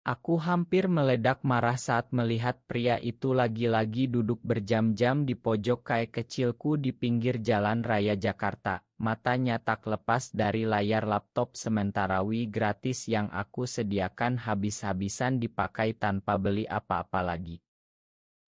Aku hampir meledak marah saat melihat pria itu lagi-lagi duduk berjam-jam di pojok kai kecilku di pinggir jalan raya Jakarta. Matanya tak lepas dari layar laptop sementara Wi gratis yang aku sediakan habis-habisan dipakai tanpa beli apa-apa lagi.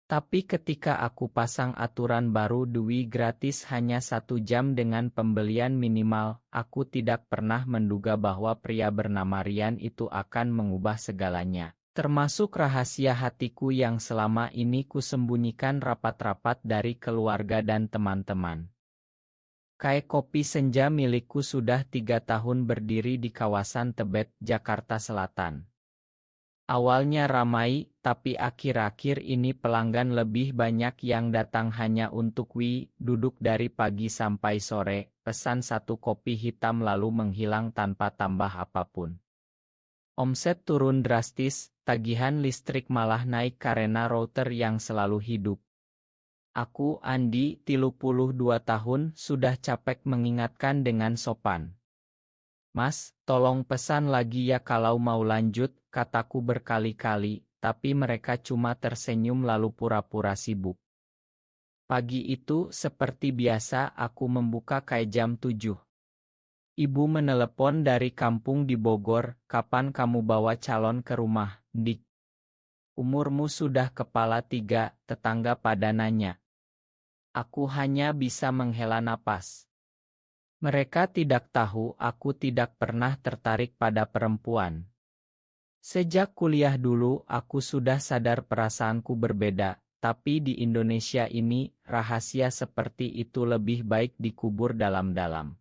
Tapi ketika aku pasang aturan baru Dwi gratis hanya 1 jam dengan pembelian minimal, aku tidak pernah menduga bahwa pria bernama Rian itu akan mengubah segalanya. Termasuk rahasia hatiku yang selama ini kusembunyikan rapat-rapat dari keluarga dan teman-teman. Kai Kopi Senja milikku sudah 3 tahun berdiri di kawasan Tebet, Jakarta Selatan. Awalnya ramai, tapi akhir-akhir ini pelanggan lebih banyak yang datang hanya untuk duduk dari pagi sampai sore, pesan 1 kopi hitam lalu menghilang tanpa tambah apapun. Omset turun drastis, tagihan listrik malah naik karena router yang selalu hidup. Aku, Andi, 32 tahun, sudah capek mengingatkan dengan sopan. Mas, tolong pesan lagi ya kalau mau lanjut, kataku berkali-kali, tapi mereka cuma tersenyum lalu pura-pura sibuk. Pagi itu, seperti biasa, aku membuka kai jam 7. Ibu menelepon dari kampung di Bogor, kapan kamu bawa calon ke rumah, Dik? Umurmu sudah kepala 3, tetangga pada nanya. Aku hanya bisa menghela napas. Mereka tidak tahu aku tidak pernah tertarik pada perempuan. Sejak kuliah dulu aku sudah sadar perasaanku berbeda, tapi di Indonesia ini, rahasia seperti itu lebih baik dikubur dalam-dalam.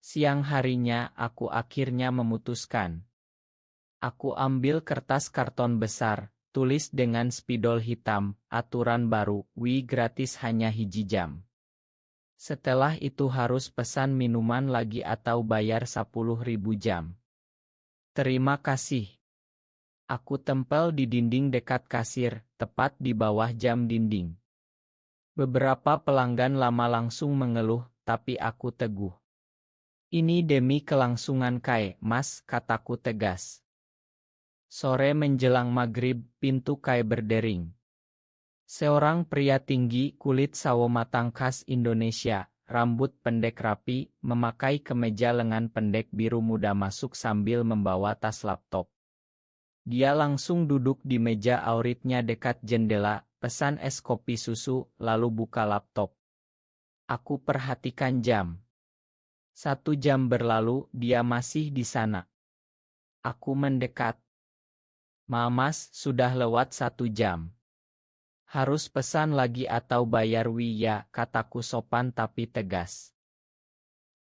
Siang harinya aku akhirnya memutuskan. Aku ambil kertas karton besar, tulis dengan spidol hitam, aturan baru, gratis hanya hiji jam. Setelah itu harus pesan minuman lagi atau bayar 10.000 jam. Terima kasih. Aku tempel di dinding dekat kasir, tepat di bawah jam dinding. Beberapa pelanggan lama langsung mengeluh, tapi aku teguh. Ini demi kelangsungan kai, Mas, kataku tegas. Sore menjelang maghrib, pintu kai berdering. Seorang pria tinggi, kulit sawo matang khas Indonesia, rambut pendek rapi, memakai kemeja lengan pendek biru muda masuk sambil membawa tas laptop. Dia langsung duduk di meja auritnya dekat jendela, pesan es kopi susu, lalu buka laptop. Aku perhatikan jam. 1 jam berlalu, dia masih di sana. Aku mendekat. Mas, sudah lewat 1 jam. Harus pesan lagi atau bayar ya, kataku sopan tapi tegas.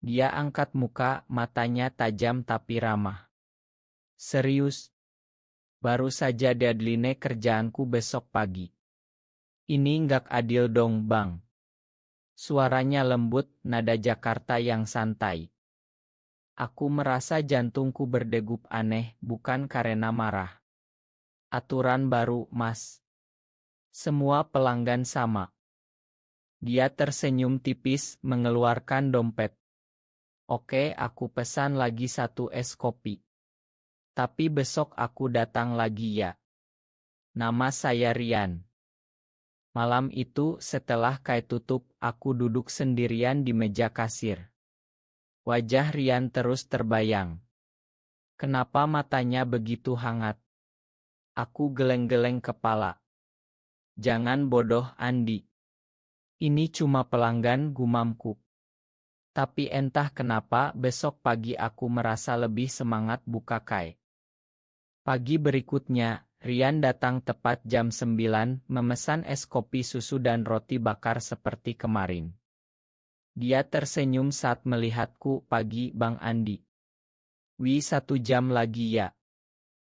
Dia angkat muka, matanya tajam tapi ramah. Serius? Baru saja deadline kerjaanku besok pagi. Ini nggak adil dong, Bang. Suaranya lembut, nada Jakarta yang santai. Aku merasa jantungku berdegup aneh, bukan karena marah. Aturan baru, Mas. Semua pelanggan sama. Dia tersenyum tipis, mengeluarkan dompet. Oke, aku pesan lagi 1 es kopi. Tapi besok aku datang lagi ya. Nama saya Rian. Malam itu, setelah kai tutup, aku duduk sendirian di meja kasir. Wajah Rian terus terbayang. Kenapa matanya begitu hangat? Aku geleng-geleng kepala. Jangan bodoh, Andi. Ini cuma pelanggan, gumamku. Tapi entah kenapa besok pagi aku merasa lebih semangat buka kai. Pagi berikutnya, Rian datang tepat jam 9, memesan es kopi susu dan roti bakar seperti kemarin. Dia tersenyum saat melihatku, pagi Bang Andi. 1 jam lagi ya.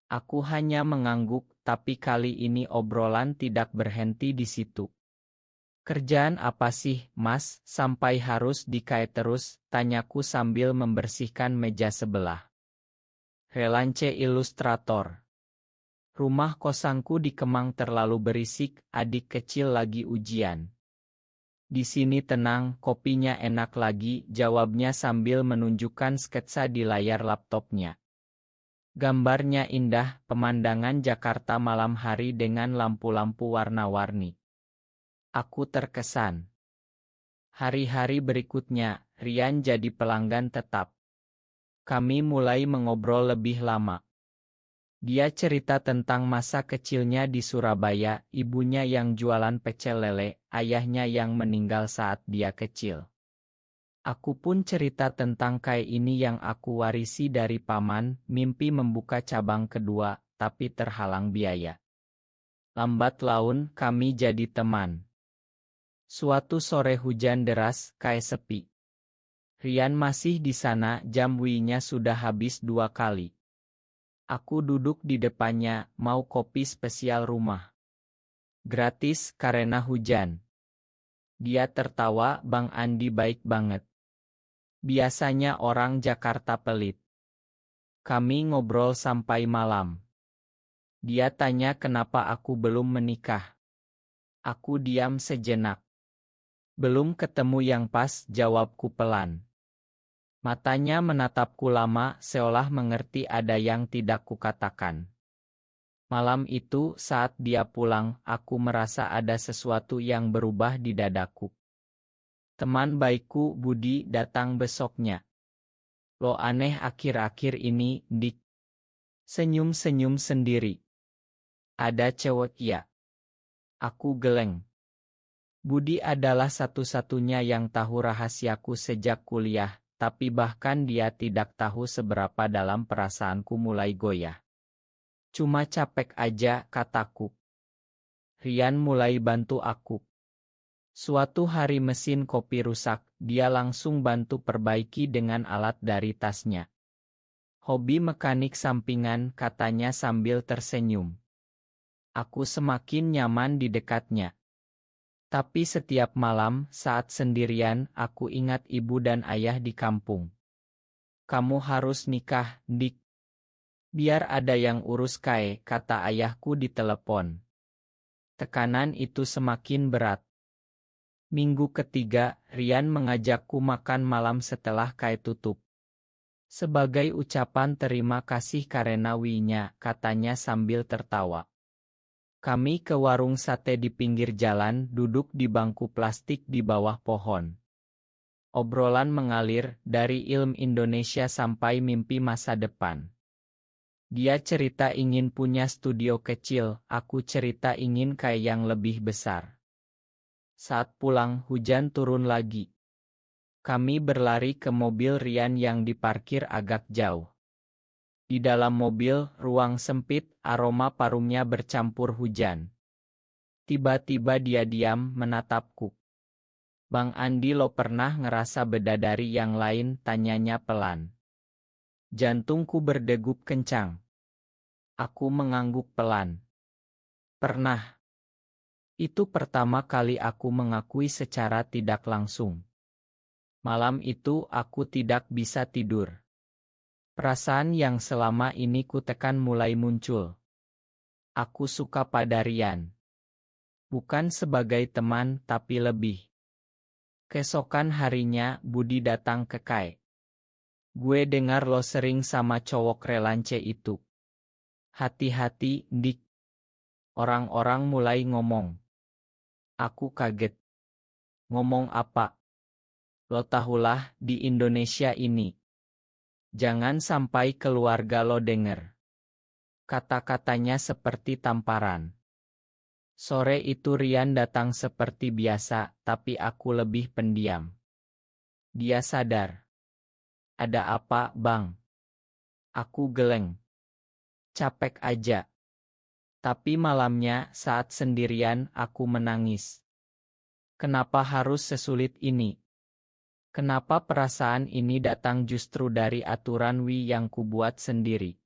Aku hanya mengangguk, tapi kali ini obrolan tidak berhenti di situ. Kerjaan apa sih, Mas, sampai harus dikai terus, tanyaku sambil membersihkan meja sebelah. Relance ilustrator. Rumah kosanku di Kemang terlalu berisik, adik kecil lagi ujian. Di sini tenang, kopinya enak lagi, jawabnya sambil menunjukkan sketsa di layar laptopnya. Gambarnya indah, pemandangan Jakarta malam hari dengan lampu-lampu warna-warni. Aku terkesan. Hari-hari berikutnya, Rian jadi pelanggan tetap. Kami mulai mengobrol lebih lama. Dia cerita tentang masa kecilnya di Surabaya, ibunya yang jualan pecel lele, ayahnya yang meninggal saat dia kecil. Aku pun cerita tentang kai ini yang aku warisi dari paman, mimpi membuka cabang kedua, tapi terhalang biaya. Lambat laun, kami jadi teman. Suatu sore hujan deras, kai sepi. Rian masih di sana, jam winya sudah habis 2 kali. Aku duduk di depannya, mau kopi spesial rumah. Gratis karena hujan. Dia tertawa, Bang Andi baik banget. Biasanya orang Jakarta pelit. Kami ngobrol sampai malam. Dia tanya kenapa aku belum menikah. Aku diam sejenak. Belum ketemu yang pas, jawabku pelan. Matanya menatapku lama, seolah mengerti ada yang tidak kukatakan. Malam itu, saat dia pulang, aku merasa ada sesuatu yang berubah di dadaku. Teman baikku, Budi, datang besoknya. Lo aneh akhir-akhir ini, Dik. Senyum-senyum sendiri. Ada cewek ya? Aku geleng. Budi adalah satu-satunya yang tahu rahasiaku sejak kuliah, tapi bahkan dia tidak tahu seberapa dalam perasaanku mulai goyah. Cuma capek aja, kataku. Rian mulai bantu aku. Suatu hari mesin kopi rusak, dia langsung bantu perbaiki dengan alat dari tasnya. Hobi mekanik sampingan, katanya sambil tersenyum. Aku semakin nyaman di dekatnya. Tapi setiap malam, saat sendirian, aku ingat ibu dan ayah di kampung. Kamu harus nikah, Dik. Biar ada yang urus Kai, kata ayahku di telepon. Tekanan itu semakin berat. Minggu ketiga, Rian mengajakku makan malam setelah Kai tutup. Sebagai ucapan terima kasih karena winya, katanya sambil tertawa. Kami ke warung sate di pinggir jalan, duduk di bangku plastik di bawah pohon. Obrolan mengalir, dari ilmu Indonesia sampai mimpi masa depan. Dia cerita ingin punya studio kecil, aku cerita ingin kayak yang lebih besar. Saat pulang, hujan turun lagi. Kami berlari ke mobil Rian yang diparkir agak jauh. Di dalam mobil, ruang sempit, aroma parumnya bercampur hujan. Tiba-tiba dia diam, menatapku. Bang Andi, lo pernah ngerasa beda dari yang lain? Tanyanya pelan. Jantungku berdegup kencang. Aku mengangguk pelan. Pernah. Itu pertama kali aku mengakui secara tidak langsung. Malam itu aku tidak bisa tidur. Perasaan yang selama ini kutekan mulai muncul. Aku suka pada Rian. Bukan sebagai teman, tapi lebih. Keesokan harinya, Budi datang ke Kai. Gue dengar lo sering sama cowok relance itu. Hati-hati, Dik. Orang-orang mulai ngomong. Aku kaget. Ngomong apa? Lo tahulah, di Indonesia ini. Jangan sampai keluarga lo denger. Kata-katanya seperti tamparan. Sore itu Rian datang seperti biasa, tapi aku lebih pendiam. Dia sadar. Ada apa, Bang? Aku geleng. Capek aja. Tapi malamnya, saat sendirian, aku menangis. Kenapa harus sesulit ini? Kenapa perasaan ini datang justru dari aturan yang kubuat sendiri?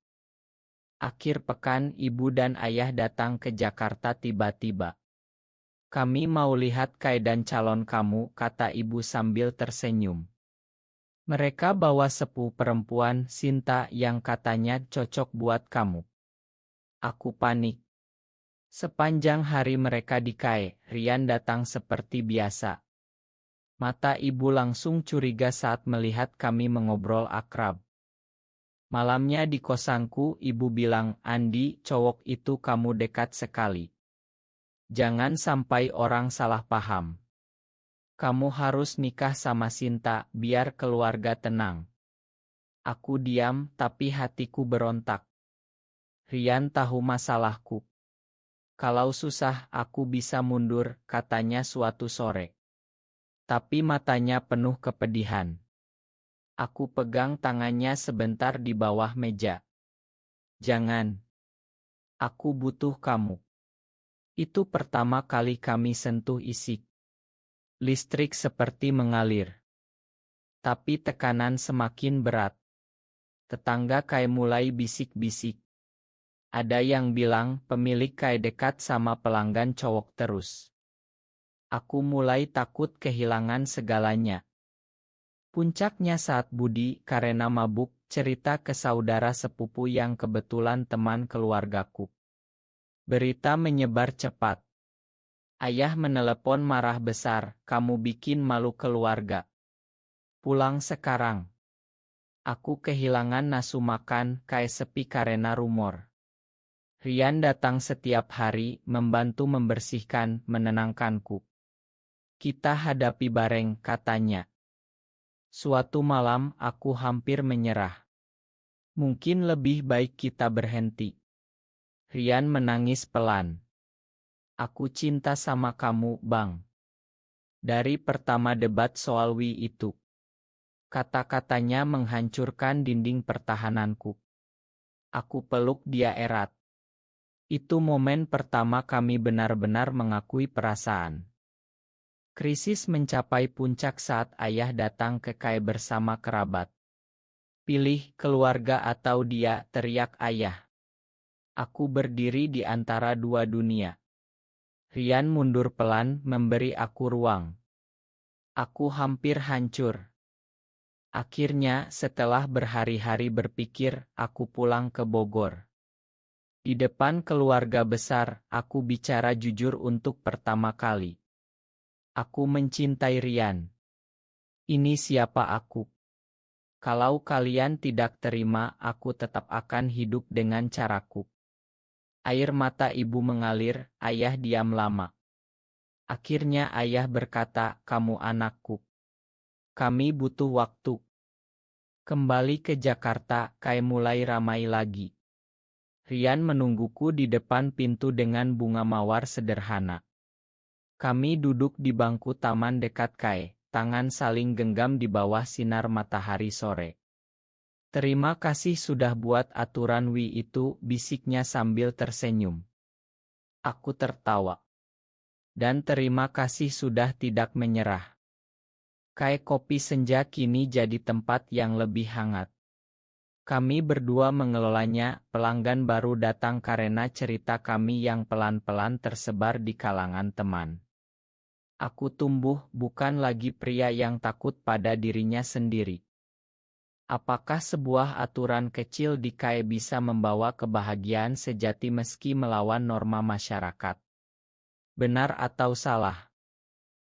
Akhir pekan, ibu dan ayah datang ke Jakarta tiba-tiba. Kami mau lihat Kai dan calon kamu, kata ibu sambil tersenyum. Mereka bawa sepupu perempuan, Sinta, yang katanya cocok buat kamu. Aku panik. Sepanjang hari mereka di Kai, Rian datang seperti biasa. Mata ibu langsung curiga saat melihat kami mengobrol akrab. Malamnya di kosanku, ibu bilang, Andi, cowok itu kamu dekat sekali. Jangan sampai orang salah paham. Kamu harus nikah sama Sinta, biar keluarga tenang. Aku diam, tapi hatiku berontak. Rian tahu masalahku. Kalau susah, aku bisa mundur, katanya suatu sore. Tapi matanya penuh kepedihan. Aku pegang tangannya sebentar di bawah meja. Jangan. Aku butuh kamu. Itu pertama kali kami sentuh isik. Listrik seperti mengalir. Tapi tekanan semakin berat. Tetangga kayak mulai bisik-bisik. Ada yang bilang pemilik kayak dekat sama pelanggan cowok terus. Aku mulai takut kehilangan segalanya. Puncaknya saat Budi, karena mabuk, cerita ke saudara sepupu yang kebetulan teman keluargaku. Berita menyebar cepat. Ayah menelepon marah besar, kamu bikin malu keluarga. Pulang sekarang. Aku kehilangan nafsu makan, kayak sepi karena rumor. Rian datang setiap hari, membantu membersihkan, menenangkanku. Kita hadapi bareng, katanya. Suatu malam, aku hampir menyerah. Mungkin lebih baik kita berhenti. Rian menangis pelan. Aku cinta sama kamu, Bang. Dari pertama debat soal Wi itu. Kata-katanya menghancurkan dinding pertahananku. Aku peluk dia erat. Itu momen pertama kami benar-benar mengakui perasaan. Krisis mencapai puncak saat ayah datang ke Kai bersama kerabat. Pilih keluarga atau dia, teriak ayah. Aku berdiri di antara dua dunia. Rian mundur pelan, memberi aku ruang. Aku hampir hancur. Akhirnya, setelah berhari-hari berpikir, aku pulang ke Bogor. Di depan keluarga besar, aku bicara jujur untuk pertama kali. Aku mencintai Rian. Ini siapa aku. Kalau kalian tidak terima, aku tetap akan hidup dengan caraku. Air mata ibu mengalir, ayah diam lama. Akhirnya ayah berkata, kamu anakku. Kami butuh waktu. Kembali ke Jakarta, Kai mulai ramai lagi. Rian menungguku di depan pintu dengan bunga mawar sederhana. Kami duduk di bangku taman dekat Kai, tangan saling genggam di bawah sinar matahari sore. Terima kasih sudah buat aturan Wi itu, bisiknya sambil tersenyum. Aku tertawa. Dan terima kasih sudah tidak menyerah. Kayak kopi senja kini jadi tempat yang lebih hangat. Kami berdua mengelolanya, pelanggan baru datang karena cerita kami yang pelan-pelan tersebar di kalangan teman. Aku tumbuh, bukan lagi pria yang takut pada dirinya sendiri. Apakah sebuah aturan kecil di Kai bisa membawa kebahagiaan sejati meski melawan norma masyarakat? Benar atau salah?